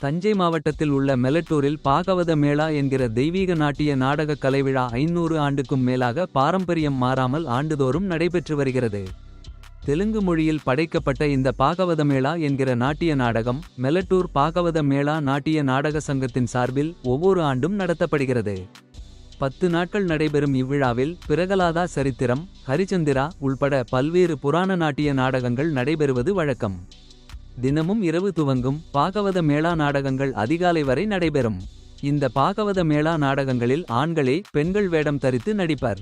தஞ்சை மாவட்டத்தில் உள்ள மெலட்டூரில் பாகவத மேளா என்கிற தெய்வீக நாட்டிய நாடக கலைவிழா 500 ஆண்டுக்கும் மேலாக பாரம்பரியம் மாறாமல் ஆண்டுதோறும் நடைபெற்று வருகிறது. தெலுங்கு மொழியில் படைக்கப்பட்ட இந்த பாகவத மேளா என்கிற நாட்டிய நாடகம் மெலட்டூர் பாகவத மேளா நாட்டிய நாடக சங்கத்தின் சார்பில் ஒவ்வொரு ஆண்டும் நடத்தப்படுகிறது. 10 நாட்கள் நடைபெறும் இவ்விழாவில் பிரகலாதா சரித்திரம், ஹரிச்சந்திரா உள்பட பல்வேறு புராண நாட்டிய நாடகங்கள் நடைபெறுவது வழக்கம். தினமும் இரவு துவங்கும் பாகவத மேளா நாடகங்கள் அதிகாலை வரை நடைபெறும். இந்த பாகவத மேளா நாடகங்களில் ஆண்களே பெண்கள் வேடம் தரித்து நடிப்பர்.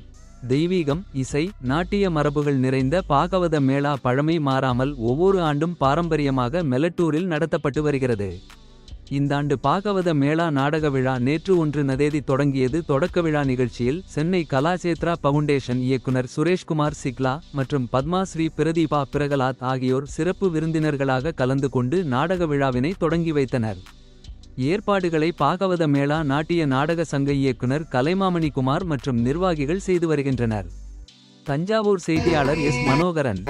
தெய்வீகம், இசை, நாட்டிய மரபுகள் நிறைந்த பாகவத மேளா பழமை மாறாமல் ஒவ்வொரு ஆண்டும் பாரம்பரியமாக மெலட்டூரில் நடத்தப்பட்டு வருகிறது. இந்தாண்டு பாகவத மேளா நாடக விழா நேற்று 1 தொடங்கியது. தொடக்க விழா நிகழ்ச்சியில் சென்னை கலாசேத்ரா பவுண்டேஷன் இயக்குனர் சுரேஷ்குமார் சிக்லா மற்றும் பத்மாஸ்ரீ பிரதீபா பிரகலாத் ஆகியோர் சிறப்பு விருந்தினர்களாக கலந்து கொண்டு நாடக விழாவினை தொடங்கி வைத்தனர். ஏற்பாடுகளை பாகவத மேளா நாட்டிய நாடக சங்க இயக்குனர் கலைமாமணி குமார் மற்றும் நிர்வாகிகள் செய்து வருகின்றனர். தஞ்சாவூர் செய்தியாளர் எஸ். மனோகரன்.